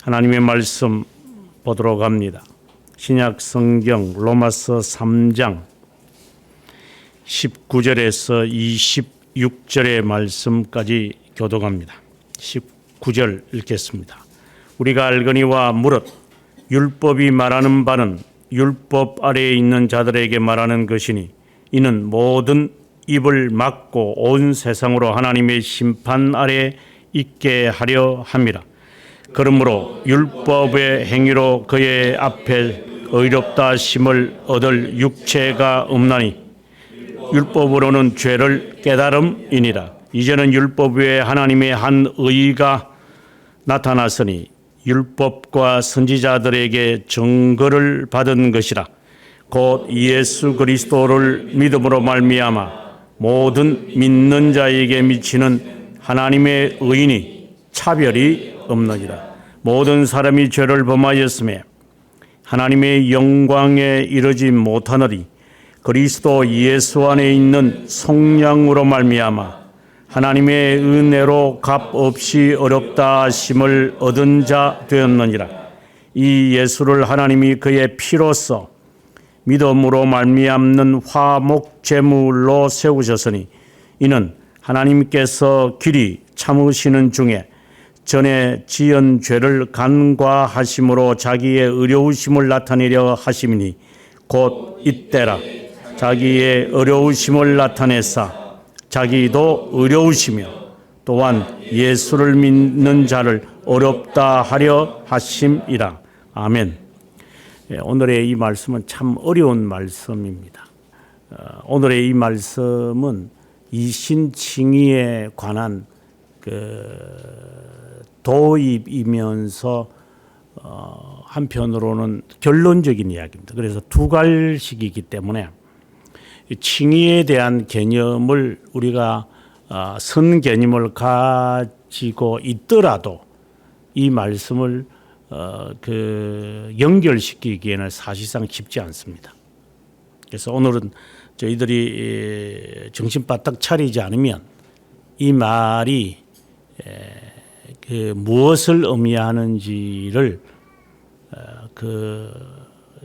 하나님의 말씀 보도록 합니다. 신약 성경 로마서 3장 19절에서 26절의 말씀까지 교독합니다. 19절 읽겠습니다. 우리가 알거니와 무릇 율법이 말하는 바는 율법 아래에 있는 자들에게 말하는 것이니 이는 모든 입을 막고 온 세상으로 하나님의 심판 아래 있게 하려 함이라. 그러므로 율법의 행위로 그의 앞에 의롭다 하심을 얻을 육체가 없나니 율법으로는 죄를 깨달음이니라. 이제는 율법 외에 하나님의 한 의가 나타났으니 율법과 선지자들에게 증거를 받은 것이라. 곧 예수 그리스도를 믿음으로 말미암아 모든 믿는 자에게 미치는 하나님의 의인이 차별이 없느니라. 모든 사람이 죄를 범하였으며 하나님의 영광에 이르지 못하느니 그리스도 예수 안에 있는 속량으로 말미암아 하나님의 은혜로 값없이 어렵다 하심을 얻은 자 되었느니라. 이 예수를 하나님이 그의 피로써 믿음으로 말미암는 화목 제물로 세우셨으니 이는 하나님께서 길이 참으시는 중에 전에 지은 죄를 간과하심으로 자기의 의로우심을 나타내려 하심이니 곧 이때라. 자기의 의로우심을 나타내사 자기도 의로우시며 또한 예수를 믿는 자를 어렵다 하려 하심이라. 아멘. 오늘의 이 말씀은 참 어려운 말씀입니다. 오늘의 이 말씀은 이신칭의에 관한 도입이면서 한편으로는 결론적인 이야기입니다. 그래서 두 갈식이기 때문에 칭의에 대한 개념을 우리가 선 개념을 가지고 있더라도 이 말씀을 연결시키기에는 사실상 쉽지 않습니다. 그래서 오늘은 저희들이 정신 바짝 차리지 않으면 이 말이 무엇을 의미하는지를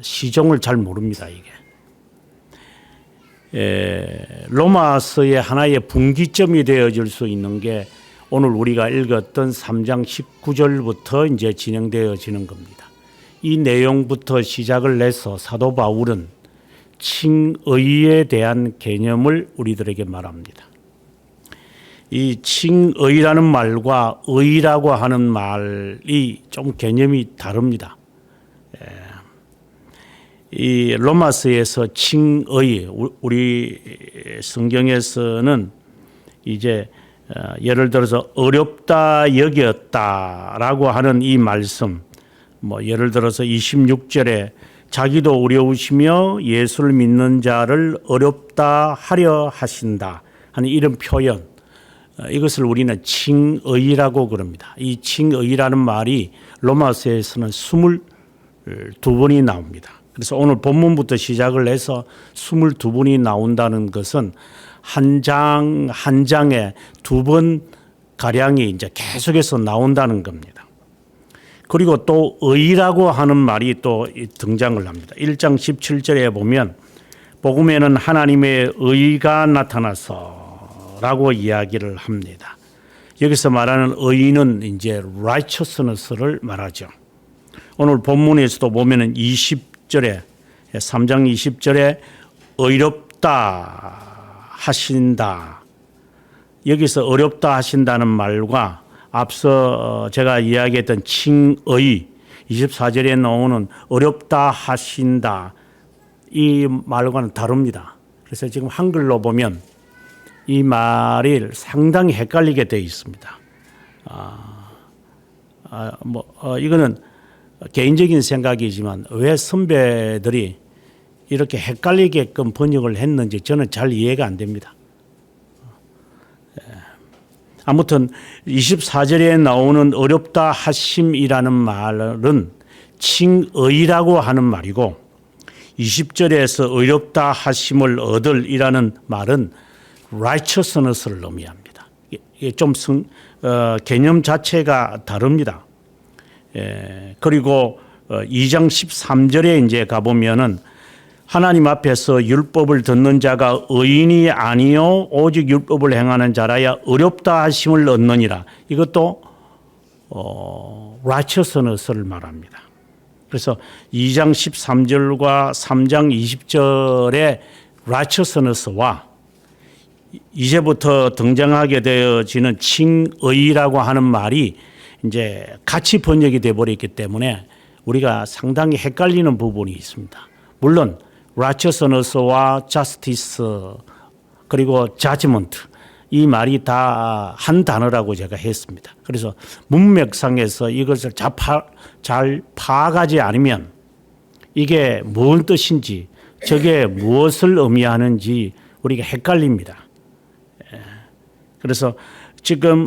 시종을 잘 모릅니다. 이게 로마서의 하나의 분기점이 되어질 수 있는 게 오늘 우리가 읽었던 3장 19절부터 이제 진행되어지는 겁니다. 이 내용부터 시작을 해서 사도 바울은 칭의에 대한 개념을 우리들에게 말합니다. 이 칭의라는 말과 의라고 하는 말이 좀 개념이 다릅니다. 이 로마서에서 칭의, 우리 성경에서는 이제 예를 들어서 어렵다 여겼다라고 하는 이 말씀, 예를 들어서 26절에 자기도 어려우시며 예수를 믿는 자를 어렵다 하려 하신다 하는 이런 표현, 이것을 우리는 칭의라고 그럽니다. 이 칭의라는 말이 로마서에서는 22번이 나옵니다. 그래서 오늘 본문부터 시작을 해서 22번이 나온다는 것은 한 장에 2번 가량이 이제 계속해서 나온다는 겁니다. 그리고 또 의라고 하는 말이 또 등장을 합니다. 1장 17절에 보면 복음에는 하나님의 의가 나타나서라고 이야기를 합니다. 여기서 말하는 의는 이제 righteousness를 말하죠. 오늘 본문에서도 보면은 20절에 3장 20절에 의롭다 하신다. 여기서 어렵다 하신다는 말과 앞서 제가 이야기했던 칭의 24절에 나오는 어렵다 하신다. 이 말과는 다릅니다. 그래서 지금 한글로 보면 이 말이 상당히 헷갈리게 되어 있습니다. 이거는 개인적인 생각이지만 왜 선배들이 이렇게 헷갈리게끔 번역을 했는지 저는 잘 이해가 안 됩니다. 아무튼 24절에 나오는 어렵다 하심이라는 말은 칭의라고 하는 말이고 20절에서 어렵다 하심을 얻을이라는 말은 righteousness를 의미합니다. 이게 좀 개념 자체가 다릅니다. 그리고 2장 13절에 이제 가보면은 하나님 앞에서 율법을 듣는 자가 의인이 아니요 오직 율법을 행하는 자라야 어렵다 하심을 얻느니라. 이것도 righteousness를 말합니다. 그래서 2장 13절과 3장 20절의 righteousness와 이제부터 등장하게 되어지는 칭의라고 하는 말이 이제 같이 번역이 돼 버렸기 때문에 우리가 상당히 헷갈리는 부분이 있습니다. 물론 righteousness와 justice 그리고 judgment 이 말이 다 한 단어라고 제가 했습니다. 그래서 문맥상에서 이것을 잘 파악하지 않으면 이게 무슨 뜻인지 저게 무엇을 의미하는지 우리가 헷갈립니다. 그래서 지금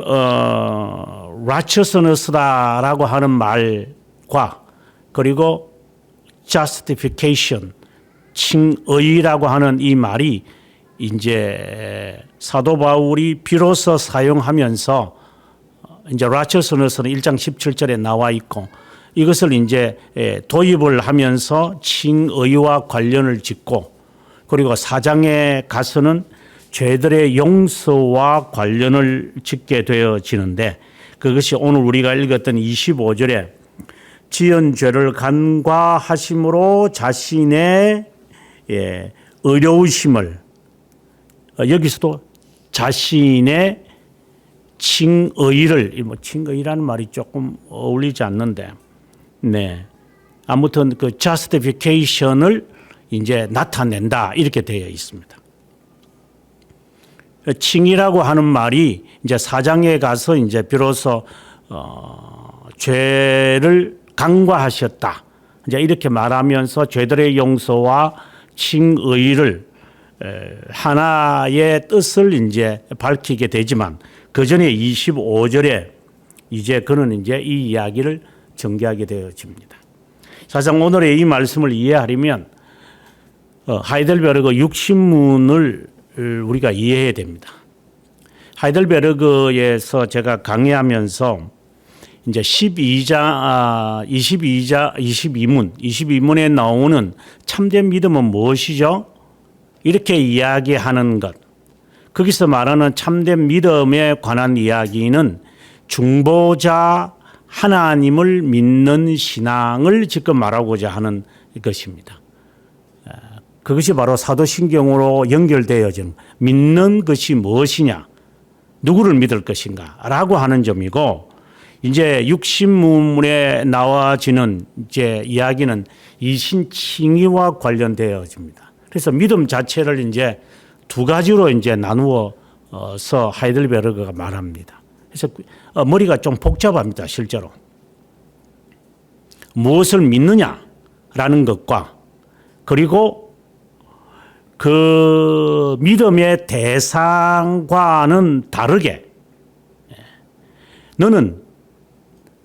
righteousness라고 하는 말과 그리고 justification 칭의라고 하는 이 말이 이제 사도 바울이 비로소 사용하면서 이제 righteousness는 1장 17절에 나와 있고 이것을 이제 도입을 하면서 칭의와 관련을 짓고 그리고 4장에 가서는 죄들의 용서와 관련을 짓게 되어지는데 그것이 오늘 우리가 읽었던 25절에 지은 죄를 간과하심으로 자신의 의로우심을 여기서도 자신의 칭의를 칭의라는 말이 조금 어울리지 않는데 아무튼 그 justification을 이제 나타낸다 이렇게 되어 있습니다. 칭의라고 하는 말이 이제 4장에 가서 이제 비로소 죄를 간과하셨다. 이제 이렇게 말하면서 죄들의 용서와 칭의를 하나의 뜻을 이제 밝히게 되지만 그 전에 25절에 이제 그는 이제 이 이야기를 전개하게 되어집니다. 사실 오늘의 이 말씀을 이해하려면 하이델베르그 육신문을 우리가 이해해야 됩니다. 하이델베르그에서 제가 강의하면서 이제 22문에 나오는 참된 믿음은 무엇이죠? 이렇게 이야기하는 것. 거기서 말하는 참된 믿음에 관한 이야기는 중보자 하나님을 믿는 신앙을 지금 말하고자 하는 것입니다. 그것이 바로 사도신경으로 연결되어진 믿는 것이 무엇이냐, 누구를 믿을 것인가 라고 하는 점이고 이제 육신문에 나와지는 이제 이야기는 이신칭의와 관련되어집니다. 그래서 믿음 자체를 이제 두 가지로 이제 나누어서 하이델베르그가 말합니다. 그래서 머리가 좀 복잡합니다, 실제로. 무엇을 믿느냐라는 것과 그리고 그 믿음의 대상과는 다르게 너는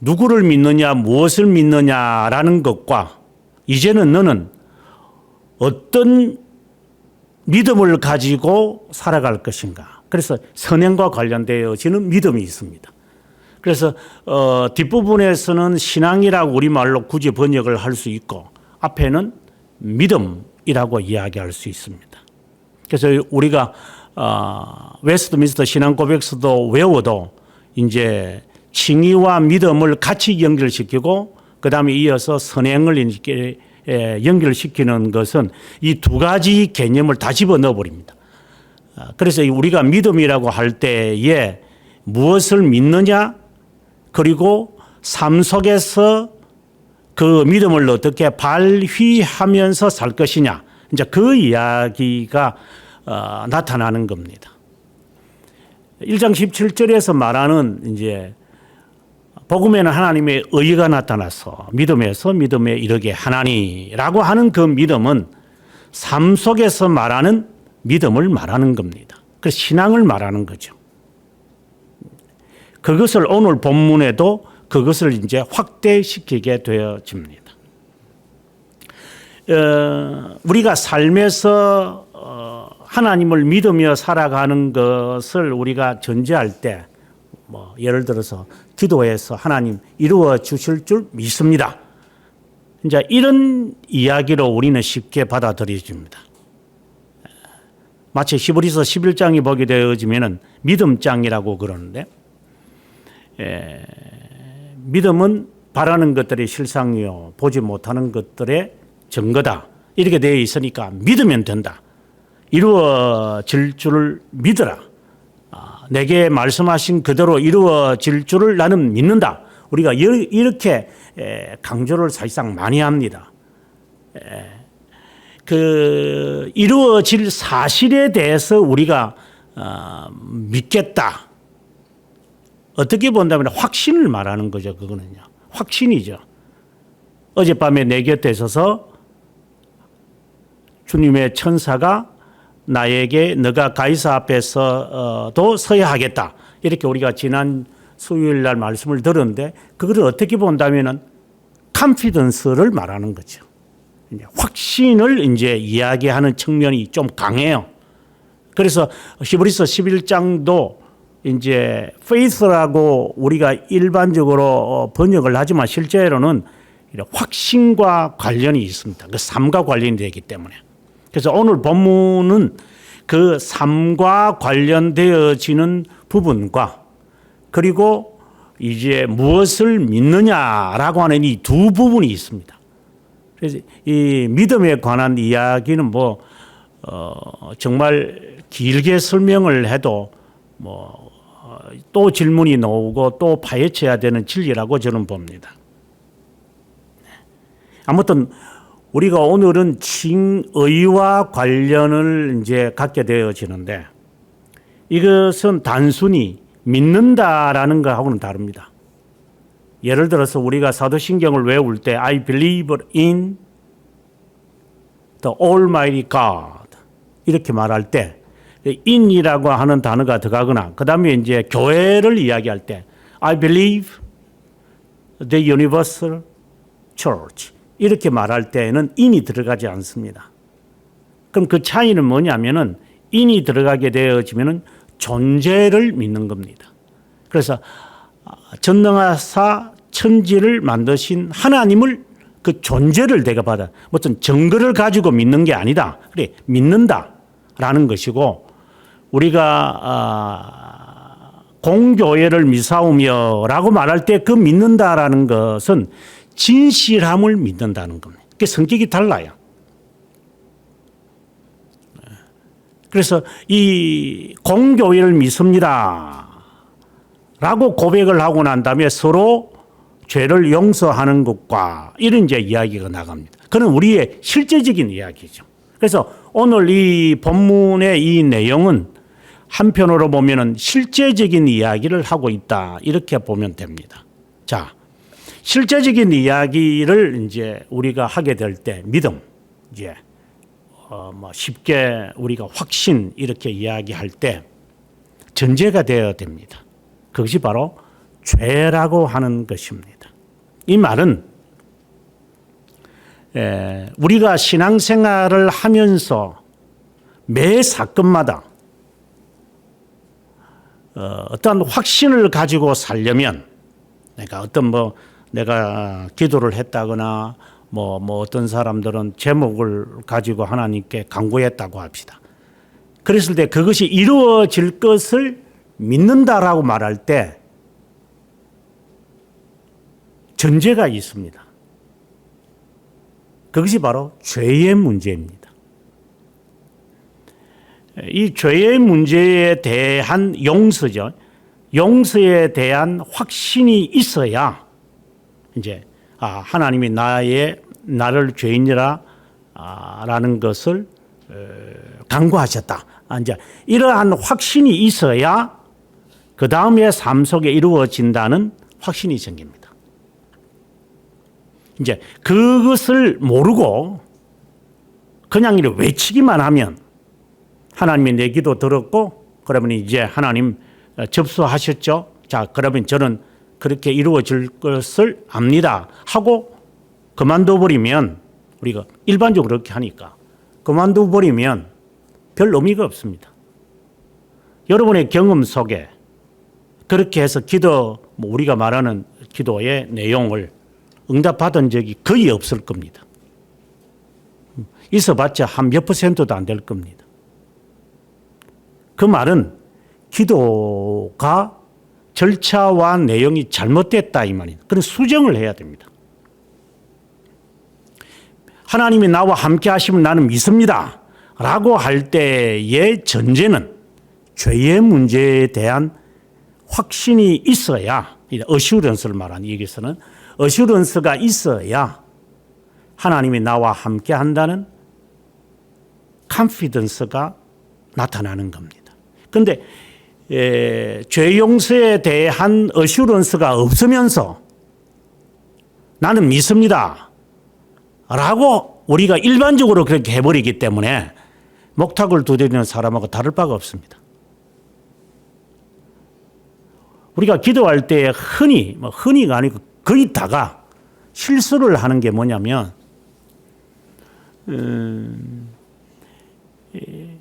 누구를 믿느냐, 무엇을 믿느냐라는 것과 이제는 너는 어떤 믿음을 가지고 살아갈 것인가. 그래서 선행과 관련되어지는 믿음이 있습니다. 그래서 뒷부분에서는 신앙이라고 우리말로 굳이 번역을 할 수 있고 앞에는 믿음이라고 이야기할 수 있습니다. 그래서 우리가 웨스트민스터 신앙고백서도 외워도 이제 칭의와 믿음을 같이 연결시키고 그다음에 이어서 선행을 이렇게 연결시키는 것은 이 두 가지 개념을 다 집어넣어 버립니다. 그래서 우리가 믿음이라고 할 때에 무엇을 믿느냐 그리고 삶 속에서 그 믿음을 어떻게 발휘하면서 살 것이냐 이제 그 이야기가 나타나는 겁니다. 1장 17절에서 말하는 이제 복음에는 하나님의 의가 나타나서 믿음에서 믿음에 이르게 하나니라고 하는 그 믿음은 삶 속에서 말하는 믿음을 말하는 겁니다. 그래서 신앙을 말하는 거죠. 그것을 오늘 본문에도 그것을 이제 확대시키게 되어집니다. 우리가 삶에서 하나님을 믿으며 살아가는 것을 우리가 전제할 때 뭐 예를 들어서 기도해서 하나님 이루어 주실 줄 믿습니다. 이제 이런 이야기로 우리는 쉽게 받아들여집니다. 마치 히브리서 11장이 보게 되어지면은 믿음장이라고 그러는데, 믿음은 바라는 것들의 실상이요 보지 못하는 것들의 증거다. 이렇게 되어 있으니까 믿으면 된다. 이루어질 줄을 믿어라. 내게 말씀하신 그대로 이루어질 줄을 나는 믿는다. 우리가 이렇게 강조를 사실상 많이 합니다. 그 이루어질 사실에 대해서 우리가 믿겠다. 어떻게 본다면 확신을 말하는 거죠. 그거는요. 확신이죠. 어젯밤에 내 곁에 있어서 주님의 천사가 나에게 너가 가이사 앞에서도 서야 하겠다. 이렇게 우리가 지난 수요일 날 말씀을 들었는데 그것을 어떻게 본다면은 컨피던스를 말하는 거죠. 이제 확신을 이제 이야기하는 측면이 좀 강해요. 그래서 히브리서 11장도 이제 faith라고 우리가 일반적으로 번역을 하지만 실제로는 확신과 관련이 있습니다. 그 삶과 관련이 되기 때문에. 그래서 오늘 본문은 그 삶과 관련되어지는 부분과 그리고 이제 무엇을 믿느냐라고 하는 이 두 부분이 있습니다. 그래서 이 믿음에 관한 이야기는 정말 길게 설명을 해도 또 질문이 나오고 또 파헤쳐야 되는 진리라고 저는 봅니다. 아무튼 우리가 오늘은 칭의와 관련을 이제 갖게 되어지는데 이것은 단순히 믿는다라는 것하고는 다릅니다. 예를 들어서 우리가 사도신경을 외울 때 I believe in the Almighty God 이렇게 말할 때 in이라고 하는 단어가 들어가거나 그 다음에 이제 교회를 이야기할 때 I believe the universal church 이렇게 말할 때에는 in이 들어가지 않습니다. 그럼 그 차이는 뭐냐면은 in이 들어가게 되어지면은 존재를 믿는 겁니다. 그래서 전능하사 천지를 만드신 하나님을 그 존재를 내가 받아 어떤 증거를 가지고 믿는 게 아니다. 그래 믿는다라는 것이고 우리가 공교회를 미사오며라고 말할 때 그 믿는다라는 것은 진실함을 믿는다는 겁니다. 그 성격이 달라요. 그래서 이 공교회를 믿습니다 라고 고백을 하고 난 다음에 서로 죄를 용서하는 것과 이런 이제 이야기가 나갑니다. 그건 우리의 실제적인 이야기죠. 그래서 오늘 이 본문의 이 내용은 한편으로 보면은 실제적인 이야기를 하고 있다. 이렇게 보면 됩니다. 자, 실제적인 이야기를 이제 우리가 하게 될 때 믿음, 이제 쉽게 우리가 확신 이렇게 이야기할 때 전제가 되어야 됩니다. 그것이 바로 죄라고 하는 것입니다. 이 말은 우리가 신앙생활을 하면서 매 사건마다 어떤 확신을 가지고 살려면 내가 기도를 했다거나 어떤 사람들은 제목을 가지고 하나님께 간구했다고 합시다. 그랬을 때 그것이 이루어질 것을 믿는다라고 말할 때 전제가 있습니다. 그것이 바로 죄의 문제입니다. 이 죄의 문제에 대한 용서죠. 용서에 대한 확신이 있어야 이제 하나님이 나를 죄인이라 라는 것을 간구하셨다. 이제 이러한 확신이 있어야 그 다음에 삶 속에 이루어진다는 확신이 생깁니다. 이제 그것을 모르고 그냥 이렇게 외치기만 하면 하나님이 내 기도 들었고 그러면 이제 하나님 접수하셨죠. 자, 그러면 저는 그렇게 이루어질 것을 압니다 하고 그만둬 버리면 우리가 일반적으로 그렇게 하니까 그만둬 버리면 별 의미가 없습니다. 여러분의 경험 속에 그렇게 해서 기도 뭐 우리가 말하는 기도의 내용을 응답받은 적이 거의 없을 겁니다. 있어봤자 한 몇 %도 안 될 겁니다. 그 말은 기도가 절차와 내용이 잘못됐다 이 말입니다. 그래서 수정을 해야 됩니다. 하나님이 나와 함께 하심을 나는 믿습니다 라고 할 때의 전제는 죄의 문제에 대한 확신이 있어야, 어슈런스를 말하는 여기서는 어슈런스가 있어야 하나님이 나와 함께 한다는 컨피던스가 나타나는 겁니다. 그런데 죄 용서에 대한 어슈런스가 없으면서 나는 믿습니다 라고 우리가 일반적으로 그렇게 해버리기 때문에 목탁을 두드리는 사람하고 다를 바가 없습니다. 우리가 기도할 때 흔히가 아니고 거의 다가 실수를 하는 게 뭐냐면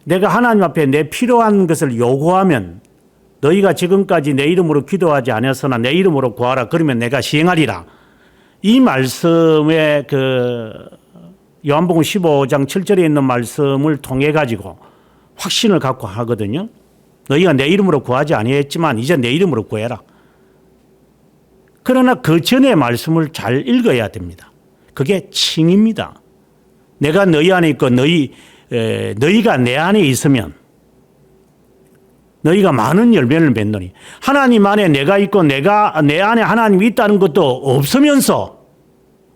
내가 하나님 앞에 내 필요한 것을 요구하면 너희가 지금까지 내 이름으로 기도하지 않았으나 내 이름으로 구하라 그러면 내가 시행하리라. 이 말씀에 요한복음 15장 7절에 있는 말씀을 통해 가지고 확신을 갖고 하거든요. 너희가 내 이름으로 구하지 아니했지만 이제 내 이름으로 구해라. 그러나 그 전의 말씀을 잘 읽어야 됩니다. 그게 칭입니다. 내가 너희 안에 있고 너희가 내 안에 있으면 너희가 많은 열매를 맺노니 하나님 안에 내가 있고 내가 내 안에 하나님이 있다는 것도 없으면서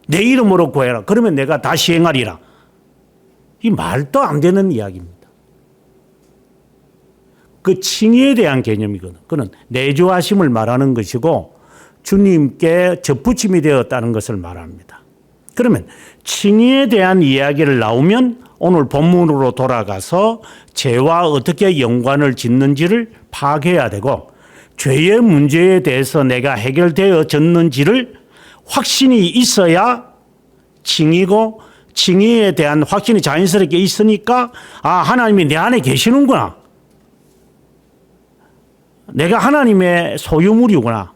내 이름으로 구해라. 그러면 내가 다 시행하리라. 이 말도 안 되는 이야기입니다. 그 칭의에 대한 개념이거든. 그는 내주하심을 말하는 것이고 주님께 접붙임이 되었다는 것을 말합니다. 그러면 칭의에 대한 이야기를 나오면 오늘 본문으로 돌아가서 죄와 어떻게 연관을 짓는지를 파악해야 되고 죄의 문제에 대해서 내가 해결되어졌는지를 확신이 있어야 칭의고 칭의에 대한 확신이 자연스럽게 있으니까 하나님이 내 안에 계시는구나. 내가 하나님의 소유물이구나.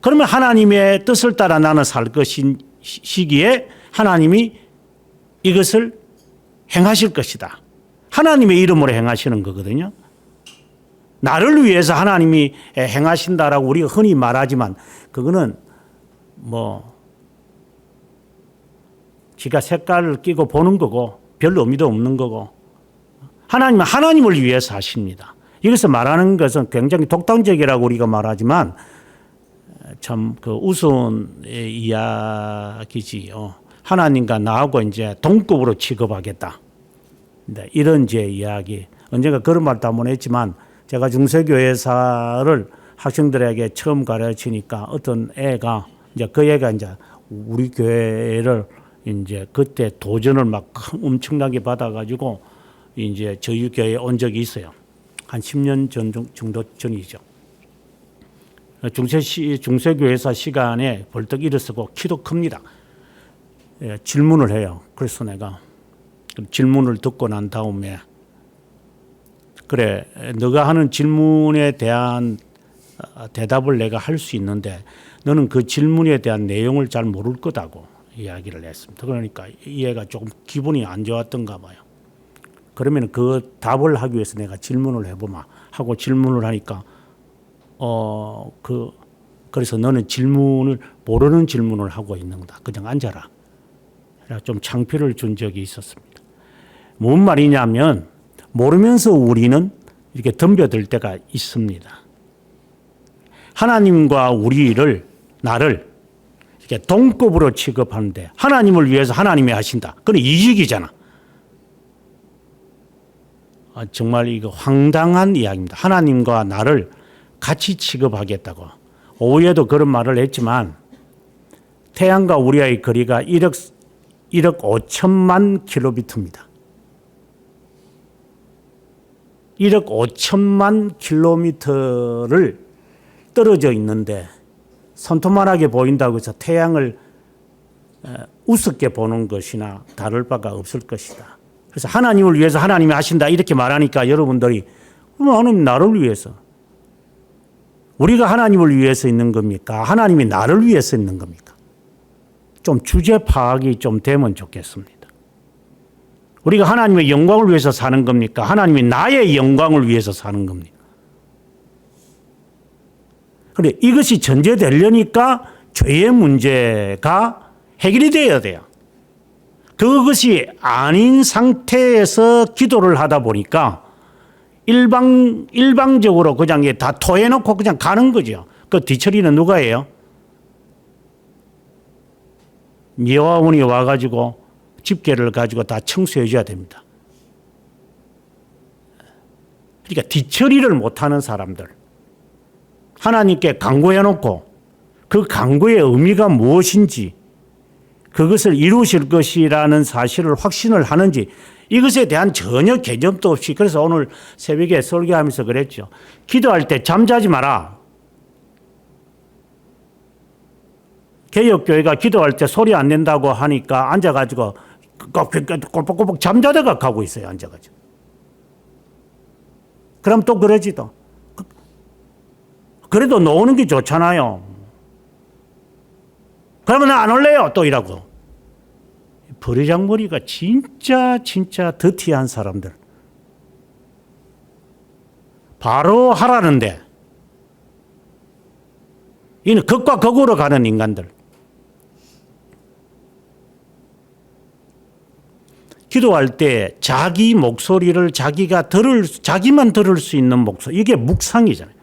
그러면 하나님의 뜻을 따라 나는 살 것인 시기에 하나님이 이것을 행하실 것이다. 하나님의 이름으로 행하시는 거거든요. 나를 위해서 하나님이 행하신다라고 우리가 흔히 말하지만 그거는 지가 색깔을 끼고 보는 거고 별 의미도 없는 거고 하나님은 하나님을 위해서 하십니다. 여기서 말하는 것은 굉장히 독단적이라고 우리가 말하지만 참 우스운 이야기지요. 하나님과 나하고 이제 동급으로 취급하겠다. 이런 제 이야기. 언젠가 그런 말도 한번 했지만 제가 중세교회사를 학생들에게 처음 가르치니까 어떤 애가 이제 그 애가 이제 우리 교회를 이제 그때 도전을 막 엄청나게 받아가지고 이제 저희 교회에 온 적이 있어요. 한 10년 정도 전이죠. 중세교회사 시간에 벌떡 일어서고 키도 큽니다. 질문을 해요. 그래서 내가 질문을 듣고 난 다음에 그래 너가 하는 질문에 대한 대답을 내가 할 수 있는데 너는 그 질문에 대한 내용을 잘 모를 거다고 이야기를 했습니다. 그러니까 이 애가 조금 기분이 안 좋았던가 봐요. 그러면 그 답을 하기 위해서 내가 질문을 해보마 하고 질문을 하니까 그래서 너는 모르는 질문을 하고 있는 거다. 그냥 앉아라. 좀 창피를 준 적이 있었습니다. 뭔 말이냐면 모르면서 우리는 이렇게 덤벼들 때가 있습니다. 하나님과 나를 이렇게 동급으로 취급하는데 하나님을 위해서 하나님이 하신다. 그건 이직이잖아. 정말 이거 황당한 이야기입니다. 하나님과 나를 같이 취급하겠다고. 오후에도 그런 말을 했지만 태양과 우리의 거리가 1억 5천만 킬로미터입니다. 1억 5천만 킬로미터를 떨어져 있는데 손톱만하게 보인다고 해서 태양을 우습게 보는 것이나 다를 바가 없을 것이다. 그래서 하나님을 위해서 하나님이 하신다 이렇게 말하니까 여러분들이 하나님 나를 위해서 우리가 하나님을 위해서 있는 겁니까? 하나님이 나를 위해서 있는 겁니까? 좀 주제 파악이 좀 되면 좋겠습니다. 우리가 하나님의 영광을 위해서 사는 겁니까? 하나님이 나의 영광을 위해서 사는 겁니까? 그런데 이것이 전제되려니까 죄의 문제가 해결이 되어야 돼요. 그것이 아닌 상태에서 기도를 하다 보니까 일방적으로 그냥 다 토해놓고 그냥 가는 거죠. 그 뒤처리는 누가 해요? 미화원이 와가지고 집게를 가지고 다 청소해 줘야 됩니다. 그러니까 뒤처리를 못하는 사람들, 하나님께 간구해 놓고 그 간구의 의미가 무엇인지, 그것을 이루실 것이라는 사실을 확신을 하는지, 이것에 대한 전혀 개념도 없이, 그래서 오늘 새벽에 설교하면서 그랬죠. 기도할 때 잠자지 마라. 개혁교회가 기도할 때 소리 안 낸다고 하니까 앉아가지고 꼬박꼬박 잠자다가 가고 있어요. 앉아가지고. 그럼 또 그러지 또. 그래도 노는 게 좋잖아요. 그러면 안 올래요. 또 이라고. 버리장머리가 진짜 더티한 사람들. 바로 하라는데 이는 극과 극으로 가는 인간들. 기도할 때 자기 목소리를 자기만 들을 수 있는 목소리, 이게 묵상이잖아요.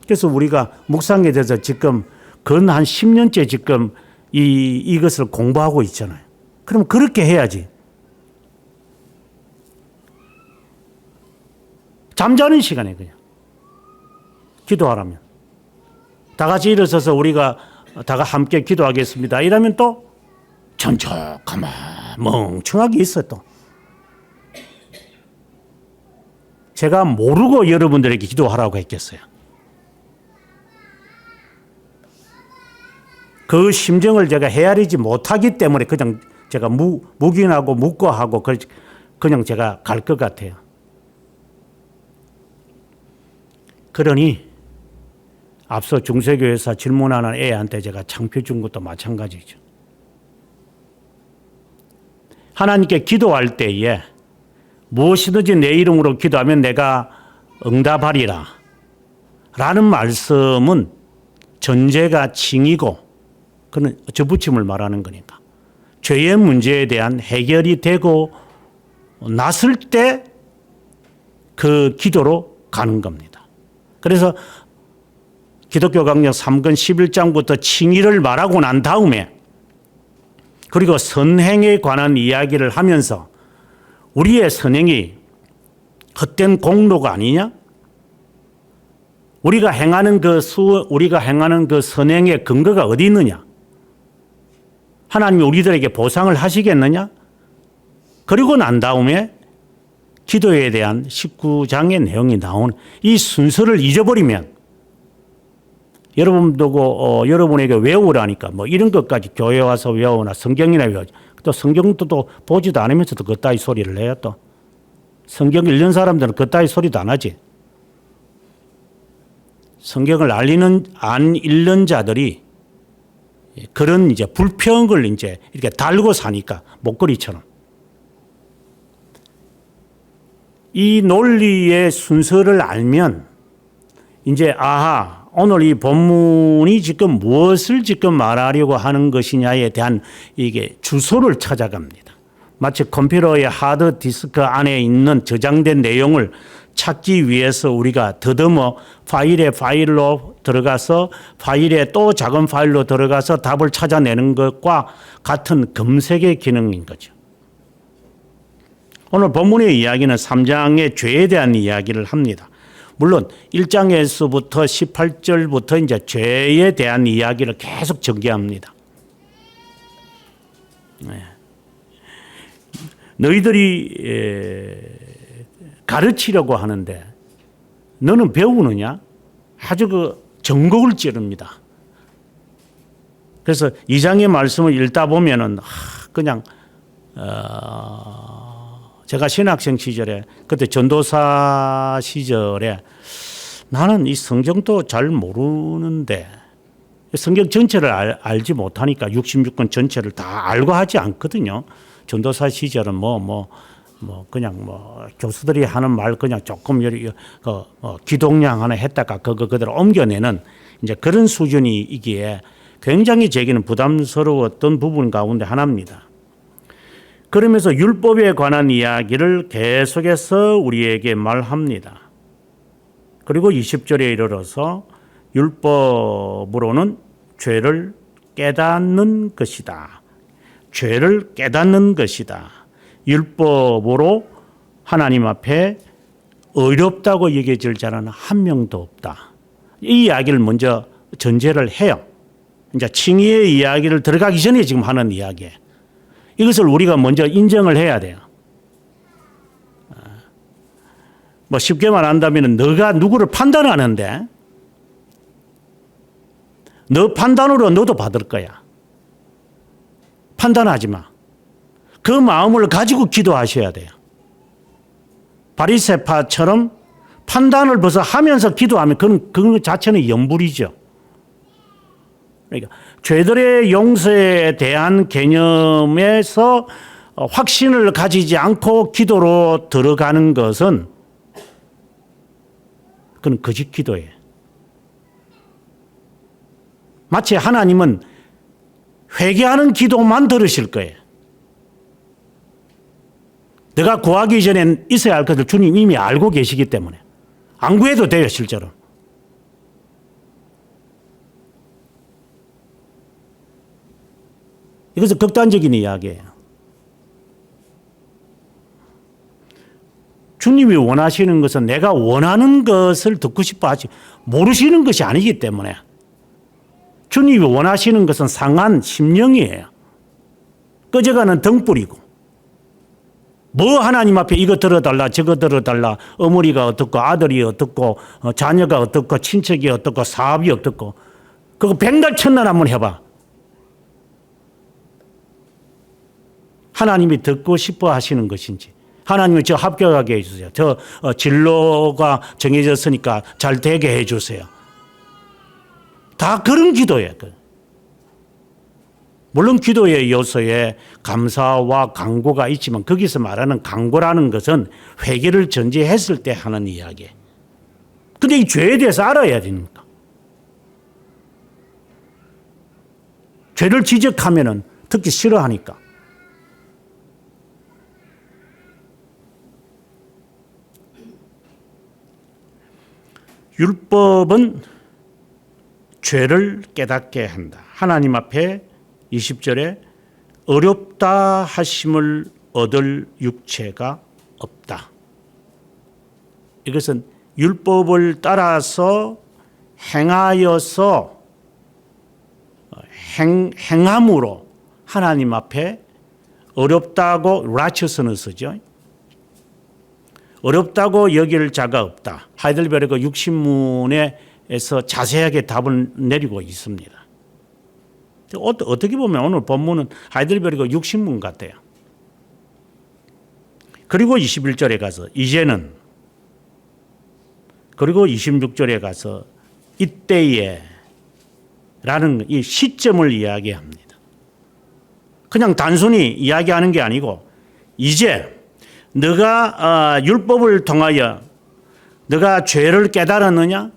그래서 우리가 묵상에 대해서 지금 근 한 10년째 지금 이것을 공부하고 있잖아요. 그럼 그렇게 해야지. 잠자는 시간에 그냥 기도하라면. 다 같이 일어서서 우리가 다 함께 기도하겠습니다. 이러면 또 천척하면 멍청하게 있어요. 또 제가 모르고 여러분들에게 기도하라고 했겠어요. 그 심정을 제가 헤아리지 못하기 때문에 그냥 제가 묵인하고 묵고하고 그냥 제가 갈 것 같아요. 그러니 앞서 중세교회에서 질문하는 애한테 제가 창표 준 것도 마찬가지죠. 하나님께 기도할 때에 무엇이든지 내 이름으로 기도하면 내가 응답하리라 라는 말씀은 전제가 칭이고, 그는 접붙임을 말하는 거니까 죄의 문제에 대한 해결이 되고 났을 때 그 기도로 가는 겁니다. 그래서 기독교 강력 3권 11장부터 칭의를 말하고 난 다음에, 그리고 선행에 관한 이야기를 하면서 우리의 선행이 헛된 공로가 아니냐? 우리가 행하는 그 선행의 근거가 어디 있느냐? 하나님이 우리들에게 보상을 하시겠느냐? 그리고 난 다음에 기도에 대한 19장의 내용이 나오는 이 순서를 잊어버리면, 여러분도 여러분에게 외우라니까 뭐 이런 것까지 교회 와서 외우나 성경이나 외우지. 또 성경도 또 보지도 않으면서도 그따위 소리를 해요. 또 성경 읽는 사람들은 그따위 소리도 안 하지. 성경을 안 읽는 자들이 그런 이제 불평을 이제 이렇게 달고 사니까, 목걸이처럼. 이 논리의 순서를 알면 이제 오늘 이 본문이 지금 무엇을 지금 말하려고 하는 것이냐에 대한 이게 주소를 찾아갑니다. 마치 컴퓨터의 하드 디스크 안에 있는 저장된 내용을 찾기 위해서 우리가 더듬어 파일로 들어가서 파일에 또 작은 파일로 들어가서 답을 찾아내는 것과 같은 검색의 기능인 거죠. 오늘 본문의 이야기는 3장의 죄에 대한 이야기를 합니다. 물론 1장에서부터 18절부터 이제 죄에 대한 이야기를 계속 전개합니다. 너희들이 가르치려고 하는데 너는 배우느냐? 아주 그 전곡을 찌릅니다. 그래서 2장의 말씀을 읽다 보면은 그냥 제가 신학생 시절에, 그때 전도사 시절에 나는 이 성경도 잘 모르는데 성경 전체를 알지 못하니까 66권 전체를 다 알고 하지 않거든요. 전도사 시절은 그냥 교수들이 하는 말 그냥 조금 기독량 하나 했다가 그거 그대로 옮겨내는 이제 그런 수준이기에 굉장히 제게는 부담스러웠던 부분 가운데 하나입니다. 그러면서 율법에 관한 이야기를 계속해서 우리에게 말합니다. 그리고 20절에 이르러서 율법으로는 죄를 깨닫는 것이다. 죄를 깨닫는 것이다. 율법으로 하나님 앞에 어렵다고 여겨질 자는 한 명도 없다. 이 이야기를 먼저 전제를 해요. 이제 칭의의 이야기를 들어가기 전에 지금 하는 이야기예요. 이것을 우리가 먼저 인정을 해야 돼요. 쉽게 말한다면 너가 누구를 판단하는데 너 판단으로 너도 받을 거야. 판단하지 마. 그 마음을 가지고 기도하셔야 돼요. 바리새파처럼 판단을 벌써 하면서 기도하면 그건 자체는 염불이죠. 그러니까 죄들의 용서에 대한 개념에서 확신을 가지지 않고 기도로 들어가는 것은 그건 거짓 기도예요. 마치 하나님은 회개하는 기도만 들으실 거예요. 내가 구하기 전에 있어야 할 것을 주님 이미 알고 계시기 때문에 안 구해도 돼요, 실제로. 이것은 극단적인 이야기예요. 주님이 원하시는 것은 내가 원하는 것을 듣고 싶어 하지 모르시는 것이 아니기 때문에 주님이 원하시는 것은 상한 심령이에요. 꺼져가는 등불이고 하나님 앞에 이거 들어달라 저거 들어달라 어머니가 어떻고 아들이 어떻고 자녀가 어떻고 친척이 어떻고 사업이 어떻고 그거 백날 천날 한번 해봐. 하나님이 듣고 싶어 하시는 것인지 하나님이 저 합격하게 해주세요. 저 진로가 정해졌으니까 잘 되게 해주세요. 다 그런 기도예요. 물론 기도의 요소에 감사와 간구가 있지만 거기서 말하는 간구라는 것은 회개를 전제했을 때 하는 이야기예요. 근데 이 죄에 대해서 알아야 되니까. 죄를 지적하면은 듣기 싫어하니까. 율법은 죄를 깨닫게 한다. 하나님 앞에 20절에 어렵다 하심을 얻을 육체가 없다. 이것은 율법을 따라서 행하여서 행함으로 하나님 앞에 어렵다고 righteous는 쓰죠. 어렵다고 여길 자가 없다. 하이델베르그 육신문에서 자세하게 답을 내리고 있습니다. 어떻게 보면 오늘 본문은 하이델베르그 육신문 같아요. 그리고 21절에 가서 이제는 그리고 26절에 가서 이때에 라는 이 시점을 이야기합니다. 그냥 단순히 이야기하는 게 아니고 이제 너가 율법을 통하여 너가 죄를 깨달았느냐?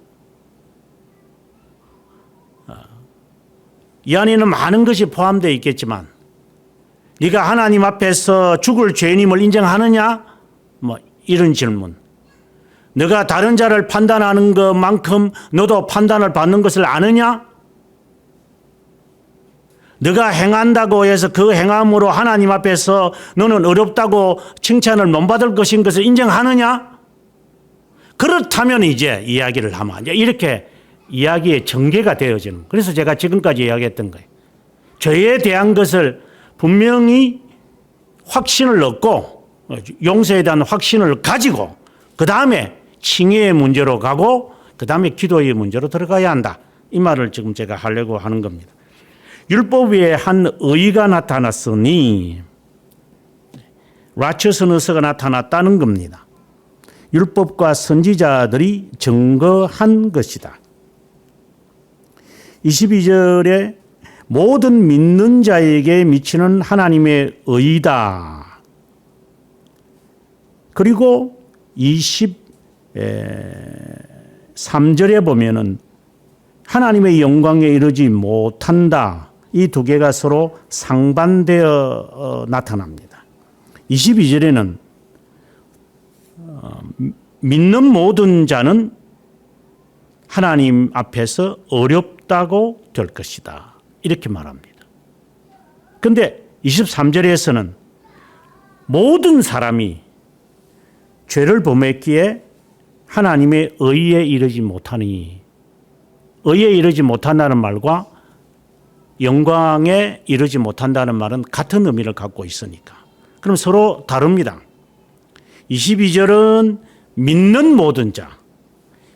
이 안에는 많은 것이 포함되어 있겠지만 네가 하나님 앞에서 죽을 죄인임을 인정하느냐? 이런 질문. 너가 다른 자를 판단하는 것만큼 너도 판단을 받는 것을 아느냐? 너가 행한다고 해서 그 행함으로 하나님 앞에서 너는 어렵다고 칭찬을 못 받을 것인 것을 인정하느냐? 그렇다면 이제 이야기를 하면 이제 이렇게 이야기의 전개가 되어지는. 그래서 제가 지금까지 이야기했던 거예요. 죄에 대한 것을 분명히 확신을 얻고 용서에 대한 확신을 가지고 그 다음에 칭의의 문제로 가고 그 다음에 기도의 문제로 들어가야 한다. 이 말을 지금 제가 하려고 하는 겁니다. 율법 위에 한 의가 나타났으니 righteousness가 나타났다는 겁니다. 율법과 선지자들이 증거한 것이다. 22절에 모든 믿는 자에게 미치는 하나님의 의다. 그리고 23절에 보면은 하나님의 영광에 이르지 못한다. 이 두 개가 서로 상반되어 나타납니다. 22절에는 믿는 모든 자는 하나님 앞에서 어렵다고 될 것이다. 이렇게 말합니다. 그런데 23절에서는 모든 사람이 죄를 범했기에 하나님의 의에 이르지 못하니, 의에 이르지 못한다는 말과 영광에 이르지 못한다는 말은 같은 의미를 갖고 있으니까. 그럼 서로 다릅니다. 22절은 믿는 모든 자,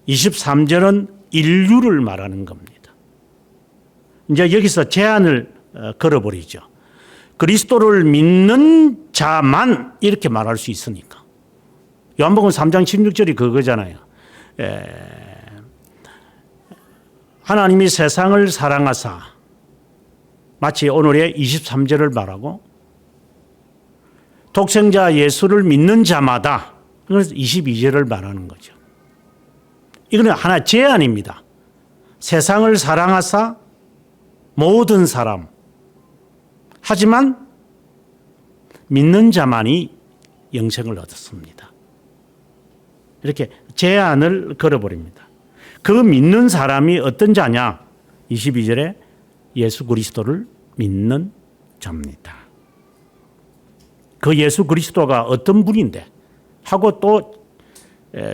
23절은 인류를 말하는 겁니다. 이제 여기서 제한을 걸어버리죠. 그리스도를 믿는 자만 이렇게 말할 수 있으니까. 요한복음 3장 16절이 그거잖아요. 하나님이 세상을 사랑하사, 마치 오늘의 23절을 말하고, 독생자 예수를 믿는 자마다, 그래서 22절을 말하는 거죠. 이거는 하나 제한입니다. 세상을 사랑하사 모든 사람, 하지만 믿는 자만이 영생을 얻었습니다. 이렇게 제한을 걸어버립니다. 그 믿는 사람이 어떤 자냐? 22절에 예수 그리스도를 믿는 자입니다. 그 예수 그리스도가 어떤 분인데? 하고 또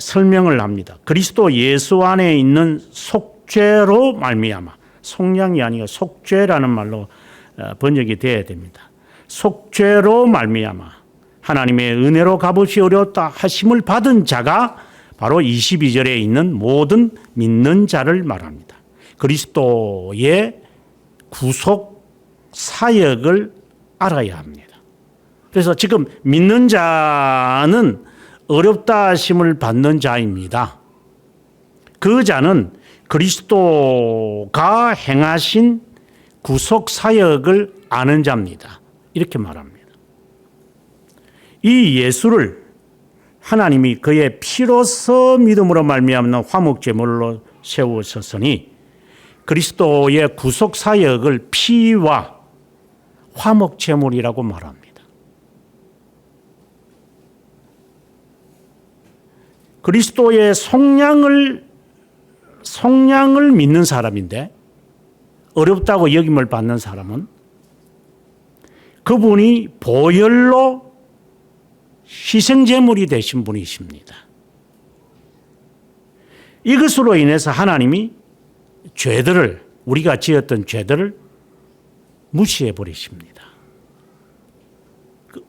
설명을 합니다. 그리스도 예수 안에 있는 속죄로 말미암아, 속량이 아니고 속죄라는 말로 번역이 되어야 됩니다. 속죄로 말미암아 하나님의 은혜로 값없이 어려웠다 하심을 받은 자가 바로 22절에 있는 모든 믿는 자를 말합니다. 그리스도의 구속 사역을 알아야 합니다. 그래서 지금 믿는 자는 어렵다 하심을 받는 자입니다. 그 자는 그리스도가 행하신 구속 사역을 아는 자입니다. 이렇게 말합니다. 이 예수를 하나님이 그의 피로서 믿음으로 말미암는 화목제물로 세우셨으니 그리스도의 구속 사역을 피와 화목제물이라고 말합니다. 그리스도의 속량을 믿는 사람인데 어렵다고 여김을 받는 사람은 그분이 보혈로 희생제물이 되신 분이십니다. 이것으로 인해서 하나님이 죄들을, 우리가 지었던 죄들을 무시해 버리십니다.